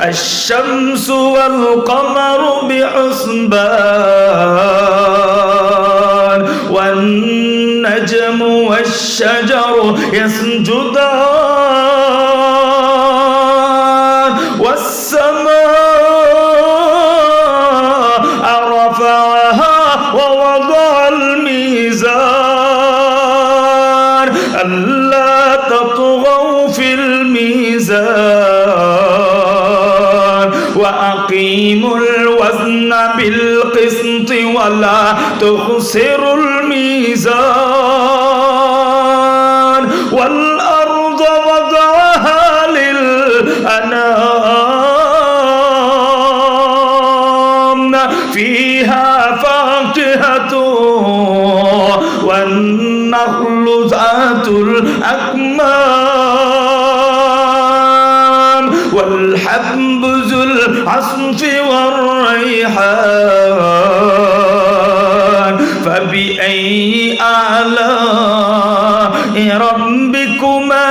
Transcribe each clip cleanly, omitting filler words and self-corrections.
الشمس والقمر بحسبان والنجم والشجر يسجدان والسماء رفعها ووضع الميزان ألا تطغوا في الميزان وأقيموا الوزن بالقسط ولا تخسروا الميزان والأرض وضعها للأنام فيها فاكهة والنخل ذات الأكمام والحب ذو العصف والريحان فبأي آلاء ربكما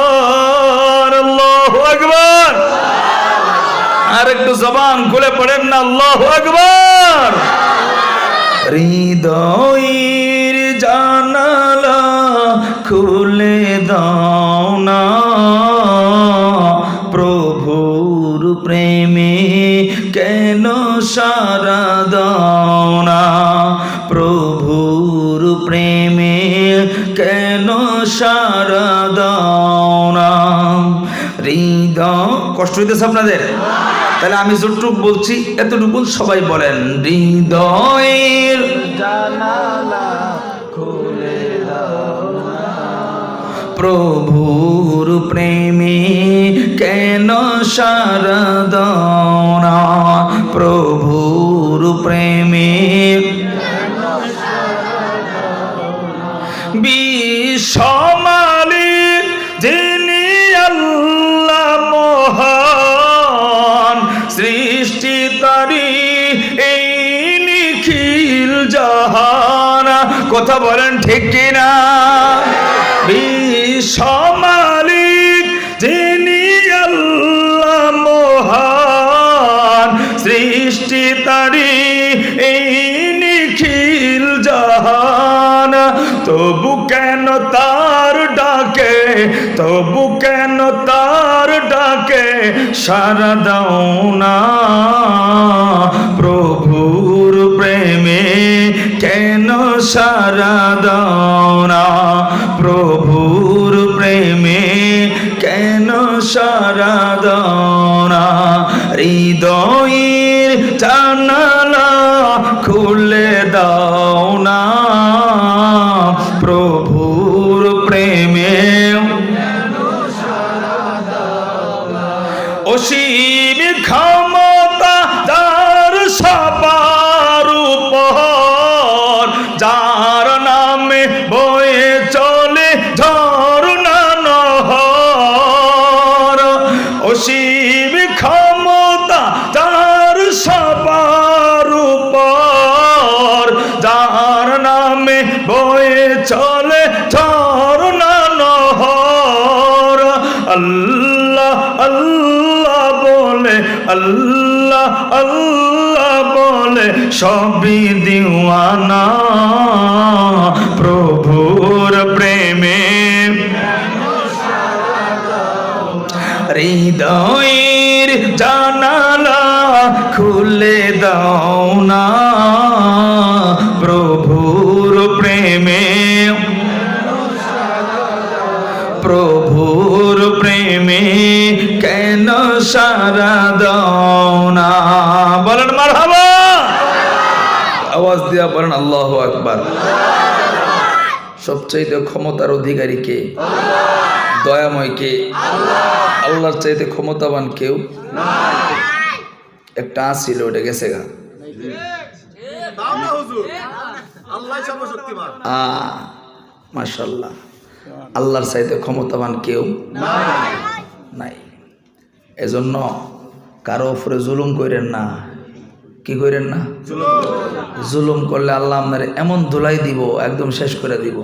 تكذبان الله أكبر আরেকটু জবান খুলে পড়েন না আল্লাহু আকবার হৃদয়ের জানালা খুলে দাও না প্রভুর প্রেমে কেন সারা দাও না প্রভুর প্রেমে কেন সারা দাও না হৃদয় কষ্ট হইতেছে আপনাদের তাহলে আমি যতটুকু বলছি এতটুকু সবাই বলেন হৃদয়ের জানালা খুলে দাও না প্রভুর প্রেমে কেন সারা দাও না প্রভুর প্রেমে কেন সারা দাও না বিশ্বমালিক যিনি আল্লাহ মহান সৃষ্টি তারি এই নিখিল জাহান কথা বলেন ঠিক কিনা বিশ্বমালিক যিনি আল্লাহ মহান সৃষ্টি তারি এই নিখিল জাহান তবু কেন তার ডাকে তবু কেন তার ডাকে সারা দাও না প্রভুর প্রেমে কেন সারা দাও না প্রভুর প্রেমে কেন সারা দাও না হৃদয়ের জানালা খুলে দাও না প্রভুর প্রেমে অসীম ক্ষমতা যার সবার উপর যার নামে বয়ে চলে ঝরনা নহর অসীম ক্ষমতা যার সবার উপর যার নামে বয়ে চলে ঝরনা নহর আল্লাহ আল্লাহ বলে আল্লাহ আল্লাহ বলে সবই দিওয়ানা প্রভুর প্রেমে হৃদয়ের জানালা খুলে দাও না প্রভুর প্রেমে প্রভুর প্রেমে কেন সারা দাও না বলেন মারহাবা আওয়াজ দিয়া বলেন আল্লাহু আকবার সবচাইতে ক্ষমতার অধিকারী কে দয়াময় কে আল্লাহর চাইতে ক্ষমতাবান কেউ একটা ছিল ওটা গেছে গা মাশাআল্লাহ আল্লাহর চাইতে ক্ষমতাবান কেউ নাই এজন্য কারো উপরে জুলুম করেন না কি করেন না জুলুম করলে আল্লাহ আপনার এমন ধুলাই দিব একদম শেষ করে দিব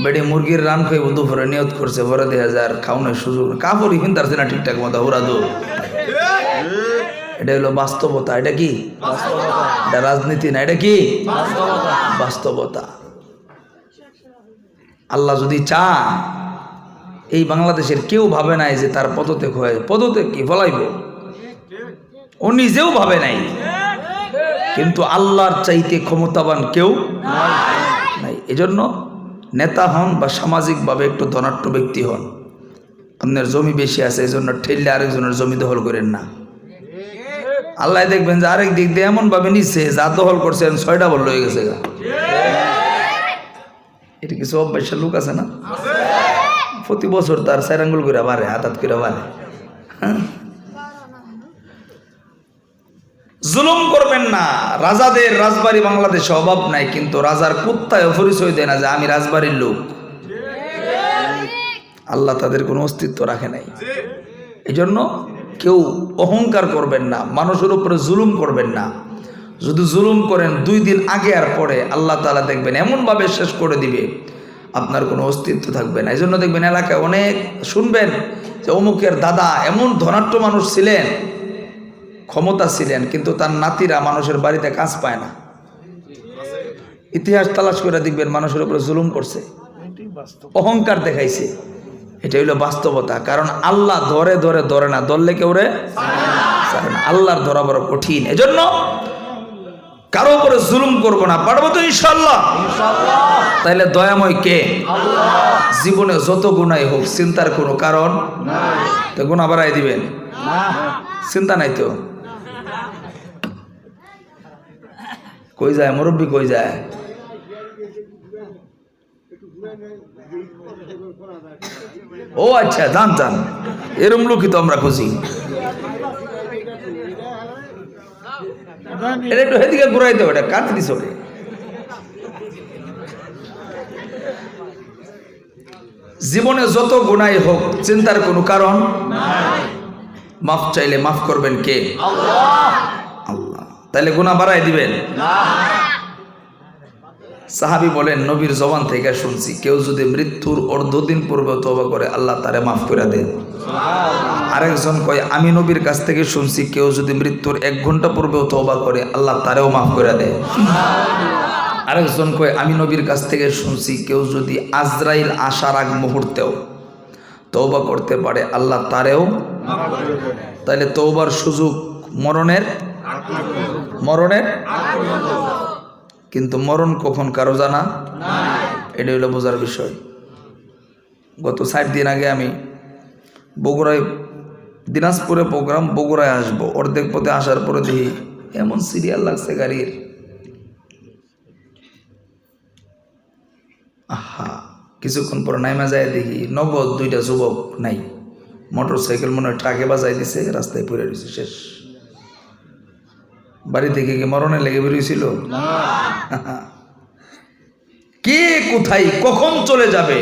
বেডি মুরগির রান খাইব দুপুরে নিয়ত করছে, পরে 2000 খাওয়ানোর সুযোগ কাপড়ই কিনতে না ঠিকঠাক মতো ওরা দো। এটা হলো বাস্তবতা। এটা কি এটা রাজনীতি না, এটা কি বাস্তবতা। আল্লাহ যদি চান, এই বাংলাদেশের কেউ ভাবে নাই যে তার পদত্যাগ হয়, পদত্যাগ কি ফলাইব, ও নিজেও ভাবে নাই। কিন্তু আল্লাহর চাইতে ক্ষমতাবান কেউ নাই। এজন্য নেতা হন বা সামাজিকভাবে একটু ধনাঢ্য ব্যক্তি হন, আপনার জমি বেশি আছে এই জন্য ঠেললে আরেকজনের জমি দখল করেন না। আল্লাহ দেখবেন যে আরেক দিক দিয়ে এমন ভাবে নিচ্ছে, যা দখল করছেন 6টা বল হয়ে গেছে। এটা কিছু অভ্যাসের লোক আছে না, প্রতি বছর তার 4 আঙ্গুল করে বাড়ে, হাত করে বাড়ে। জুলুম করবেন না। রাজাদের রাজবাড়ি বাংলাদেশে অভাব নাই, কিন্তু রাজার কুত্তায় পরিচয় দেয় না যে আমি রাজবাড়ির লোক। আল্লাহ তাদের কোনো অস্তিত্ব রাখে নাই। এই জন্য কেউ অহংকার করবেন না, মানুষের উপরে জুলুম করবেন না। যদি জুলুম করেন 2 দিন আগে আর পরে আল্লাহ তাআলা দেখবেন এমনভাবে শেষ করে দিবে, আপনার কোনো অস্তিত্ব থাকবে না। এই জন্য দেখবেন এলাকায় অনেক শুনবেন যে অমুকের দাদা এমন ধনাঢ্য মানুষ ছিলেন, ক্ষমতা ছিলেন, কিন্তু তার নাতিরা মানুষের বাড়িতে কাজ পায় না। ইতিহাস তালাশ করে দেখবেন মানুষের উপরে জুলুম করছে, অহংকার দেখাইছে। এটা হইল বাস্তবতা। কারণ আল্লাহ ধরে ধরে ধরে না, ধরলে কেউ রে ছাড়ে না। আল্লাহর ধরা বড় কঠিন। এজন্য কারো উপরে জুলুম করবো না। পারবো তো ইনশাআল্লাহ? তাইলে দয়াময় কে? জীবনে যত গুনাই হোক চিন্তার কোনো কারণ তো গুনাহ বাড়াই দিবেন, চিন্তা নাই তো। কই যায় মুরব্বী, কই যায়? ও আচ্ছা, জান জান, এরম লোকই তো আমরা খুঁজি। এটা একটু হেদিকে ঘুরাই দেবো, এটা কাট দিস। জীবনে যত গুনাই হোক চিন্তার কোনো কারণ মাফ চাইলে মাফ করবেন কে? আল্লাহ। তাইলে গুনাহ বাড়াই দিবেন? সাহাবী বলেন, নবীর জবান থেকে শুনছি, কেউ যদি মৃত্যুর অর্ধদিন পূর্বে তওবা করে আল্লাহ তারে মাফ করে দেন। আরেকজন কয়, আমি নবীর কাছ থেকে শুনছি, কেউ যদি মৃত্যুর 1 ঘন্টা পূর্বেও তওবা করে আল্লাহ তারেও মাফ করে দেয়। আরেকজন কয়, আমি নবীর কাছ থেকে শুনছি, কেউ যদি আজরাইল আসার আগ মুহূর্তেও তওবা করতে পারে আল্লাহ তারেও। তাহলে তওবার সুযোগ মরণের, কিন্তু মরণ কখন কারো জানা এটা হলো বোঝার বিষয়। গত 4 দিন আগে আমি বগুড়ায়, দিনাজপুরে প্রোগ্রাম, বগুড়ায় আসবো, অর্ধেক পথে আসার পরে দেখি এমন সিরিয়াল লাগছে গাড়ির, আহা। কিছুক্ষণ পরে নাইমা যায় দেখি নগদ 2টা যুবক নাই, মোটর সাইকেল মনে হয় ট্রাকে বাজাই দিছে, রাস্তায় পড়ে রয়েছে, শেষ। বাড়ি থেকে কি মরণে লেগে বেরিয়েছিল? কে কোথায় কখন চলে যাবে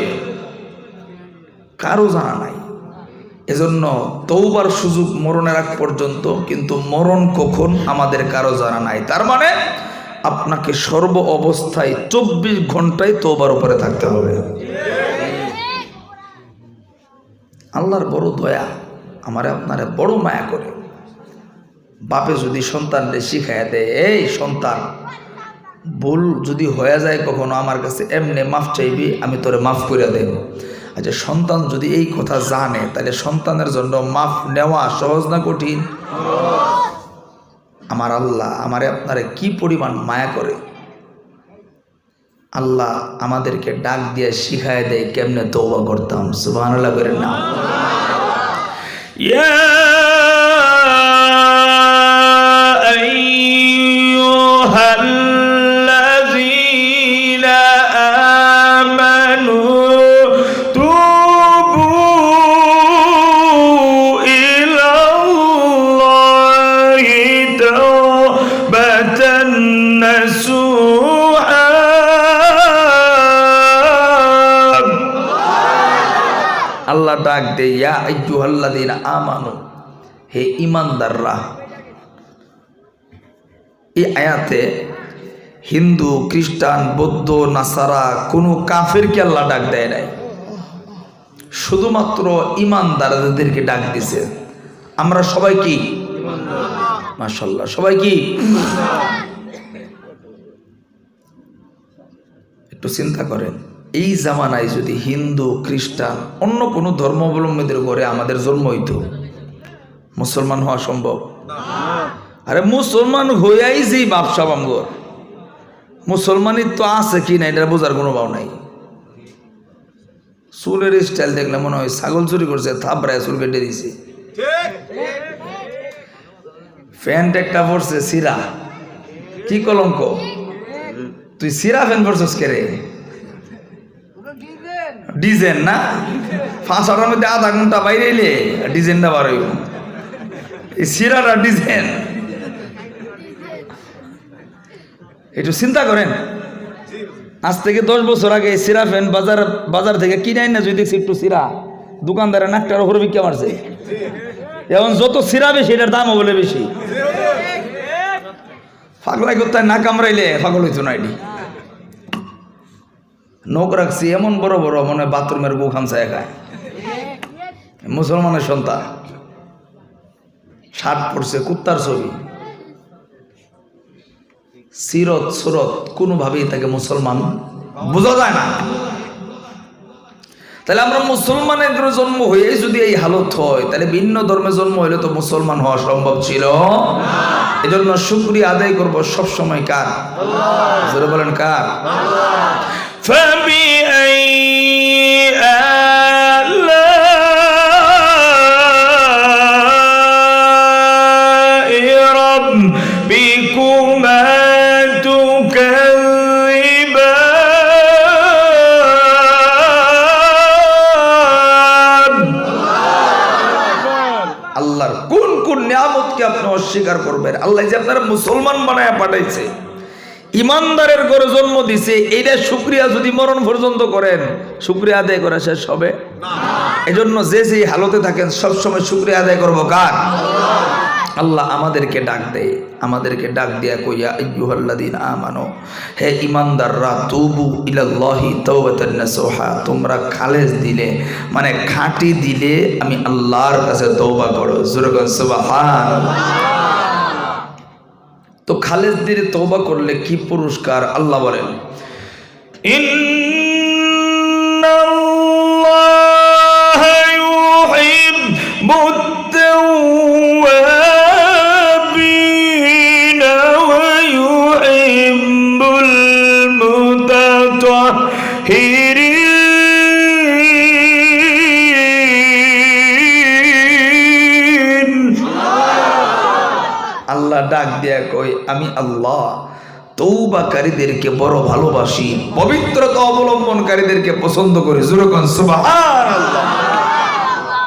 কারো জানা নাই। এজন্য তওবার সুযোগ মরণের আগ পর্যন্ত, কিন্তু মরণ কখন আমাদের কারো জানা নাই। তার মানে আপনাকে সর্ব অবস্থায় 24 ঘন্টায় তওবার উপরে থাকতে হবে। আল্লাহর বড় দয়া, আমারে আপনারে বড় মায়া করে। বাপে যদি সন্তানকে শিখাইয়া দেয়, এই সন্তান ভুল যদি হয়ে যায় কখনো আমার কাছে এমনি মাফ চাইবি, আমি তোরে মাফ করে দেব। আচ্ছা, সন্তান যদি এই কথা জানে, তাহলে সন্তানের জন্য মাফ নেওয়া সহজ না কঠিন? আমার আল্লাহ আমারে আপনারে কি পরিমাণ মায়া করে। আল্লাহ আমাদেরকে ডাক দিয়ে শিখায় দেয় কেমনে তওবা করতাম। সুবহানাল্লাহ করেন না? আল্লাহ ডাক দে, ইয়া আইয়ুহাল্লাযীনা আমানু, হে ঈমানদাররা। এই আয়াতে হিন্দু, খ্রিস্টান, বৌদ্ধ, নাসারা কোনো কাফেরকে আল্লাহ ডাক দেয় নাই, শুধুমাত্র ইমানদারদেরকে ডাক দিছে। আমরা সবাই কি? মাশাআল্লাহ, সবাই কি? একটু চিন্তা করেন, এই জামানায় যদি হিন্দু, খ্রিস্টান, অন্য কোনো ধর্মাবলম্বীদের ঘরে আমাদের জন্ম হইতো, মুসলমান হওয়া সম্ভব? আরে মুসলমান হইয়াই যেই বাপসাব আমগর, মুসলমানই তো আছে কি না এটা বোঝার কোনো ভাব নাই। চুলের স্টাইল দেখলে মনে হয় ছাগল চুরি করছে, থাপড়ায় চুল কেটে দিছে। প্যান্ট একটা পরছে সিরা, কি কলঙ্ক! তুই সিরা প্যান্ট পরছিস কে রে? ডিজাইন না, 5-8টার মধ্যে আধা ঘন্টা বাইরে এলে ডিজাইনটা বার হইব। এই সিরাটা ডিজাইন, একটু চিন্তা করেন। আজ থেকে 10 বছর আগে সিরা প্যান্ট বাজার থেকে কিনে আইন না যদি দেখছি একটু সিরা, দোকানদারের নাকটার উপরে বিক্রি মারছে। এখন যত সিরা বেশি এটার দামও বলে বেশি। পাগলাই করতে না কামড়াইলে পাগল হইতো না। এটি নখ রাখছি এমন বড় বড়, মনে হয় বাথরুমের গু খামসায় খায়। মুসলমানের সন্তান, শার্ট পরছে কুত্তার ছবি, সিরত সুরত কোনোভাবেই তাকে মুসলমান বোঝা যায় না। তাহলে আমরা মুসলমানের জন্ম হয়ে যদি এই হালত হয়, তাহলে ভিন্ন ধর্মে জন্ম হইলে তো মুসলমান হওয়া সম্ভব ছিল। এজন্য শুকরিয়া আদায় করবো সবসময় কার? জোরে বলেন কার? আল্লাহর কোন কোন নিয়ামতকে আপনি অস্বীকার করবেন? আল্লাহ যে আপনারা মুসলমান বানায় পাঠাইছে, ইমানদারের ঘরে জন্ম দিছে, এইটা শুকরিয়া যদি মরণ পর্যন্ত করেন, শুকরিয়া আদায় করা শেষ হবে না। এজন্য যে যে হালতে থাকেন সবসময় শুকরিয়া আদায় করবো কার? আল্লাহ আমাদেরকে ডাক দেয়, আমাদেরকে ডাক দিয়া কইয়া আইয়ুহাল্লাযীনা আমানু, হে ঈমানদাররা, তুবু ইলাল্লাহি তাওবাতান নাসুহা, তোমরা খালেস দিলে মানে খাঁটি দিলে আমি আল্লাহর কাছে তওবা করো। জোরে বলেন সুবহানাল্লাহ। তো খালেস দিলে তওবা করলে কি পুরস্কার? আল্লাহ বলেন, ইন্নাল্লাহা ইউহিব্বুত তাওয়াবিন ওয়া ইউহিব্বুল মুতাতাহহিরিন। আল্লাহ ডাক দিয়া কই, আমি আল্লাহ তওবাকারীদেরকে বড় ভালোবাসি, পবিত্রতা অবলম্বনকারীদেরকে পছন্দ করি। জোরে কোন সুবহানাল্লাহ।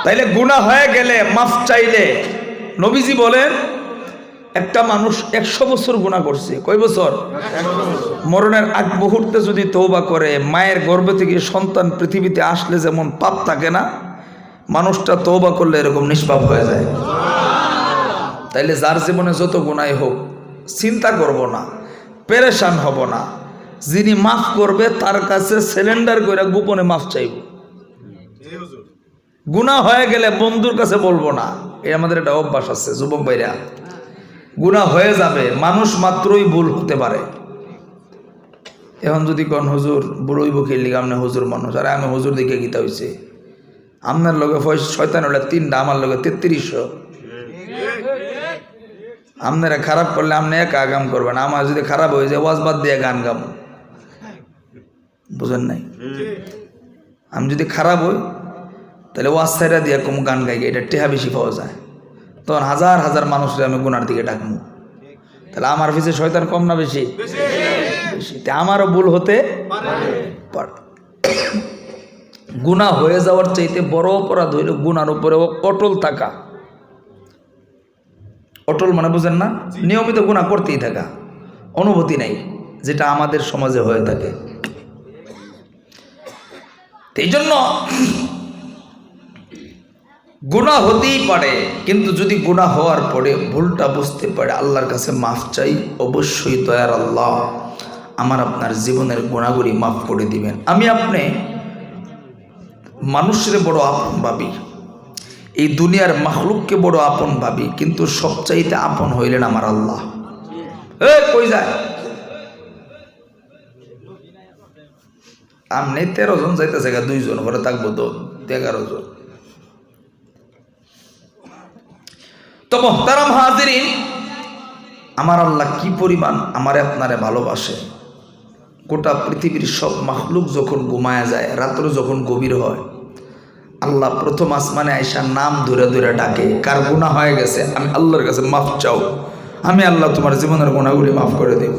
তাইলে গুনাহ হয়ে গেলে মাফ চাইলে, নবীজি বলেন একটা মানুষ 100 বছর গুনাহ করছে, কয় বছর? মরণের আগ মুহূর্তে যদি তওবা করে, মায়ের গর্ভ থেকে সন্তান পৃথিবীতে আসলে যেমন পাপ থাকে না, মানুষটা তওবা করলে এরকম নিষ্পাপ হয়ে যায়। তাইলে যার জীবনে যত গুনাহ হোক চিন্তা করব না, পেরেশান হব না, যিনি মাফ করবে তার কাছে সিলিন্ডার করে গোপনে মাফ চাইব। গুনাহ হয়ে গেলে বন্ধুর কাছে বলবো না, এই আমাদের একটা অভ্যাস আছে যুবক ভাইরা। গুনাহ হয়ে যাবে, মানুষ মাত্রই ভুল হতে পারে। এখন যদি কোন হুজুর বুড়ইব খেলি, আপনি হুজুর মানুষ, আর আমি হুজুর দিকে গীতা হয়েছে, আপনার লগে শয়তান হলে 3টা, আমার লগে 3300। আপনারা খারাপ করলে আপনি একা কাম করবেন, আমার যদি খারাপ হয়ে যায় ওয়াজ বাদ দিয়ে গান গাম, বুঝেন নাই? আমি যদি খারাপ হই তাহলে ওয়াজ ছাইরা দিয়ে কম গান গাই, এটা টেহা বেশি পাওয়া যায়। তখন হাজার হাজার মানুষের আমি গুনার দিকে ডাকবো, তাহলে আমার পিছিয়ে শয়তান কম না বেশি? বেশি। আমারও ভুল হতে পারে। গুনাহ হয়ে যাওয়ার চাইতে বড় অপরাধ হইল গুনার উপরে অটল থাকা। অটল মানে বুঝেন না? নিয়মিত গুনাহ করতেই থাকা, অনুভূতি নাই, যেটা আমাদের সমাজে হয়ে থাকে। এই জন্য গুনাহ হতেই পারে, কিন্তু যদি গুনাহ হওয়ার পরে ভুলটা বুঝতে পারে, আল্লাহর কাছে মাফ চাই। অবশ্যই দয়ার আল্লাহ আমার আপনার জীবনের গুণাগুলি মাফ করে দিবেন। আমি আপনি মানুষের বড় আপন ভাবি, এই দুনিয়ার মাখলুককে বড় আপন ভাবি, কিন্তু সবচাইতে আপন হইলেন আমার আল্লাহ। কই যায় আমনে 13 জন যাইতেছে, 2 জন ঘরে থাকবো তো 11 জন। তো মুহতারাম হাজিরিন, আমার আল্লাহ কি পরিমাণ আমারে আপনারে ভালোবাসে। গোটা পৃথিবীর সব মাখলুক যখন ঘুমায় যায়, রাত্র যখন গভীর হয়, আল্লাহ প্রথম আসমানে আয়সা নাম ধরে ধরে ডাকে, কার গুনাহ হয়ে গেছে আমি আল্লাহর কাছে মাফ চাও, আমি আল্লাহ তোমার জীবনের গুনাহগুলি মাফ করে দেব।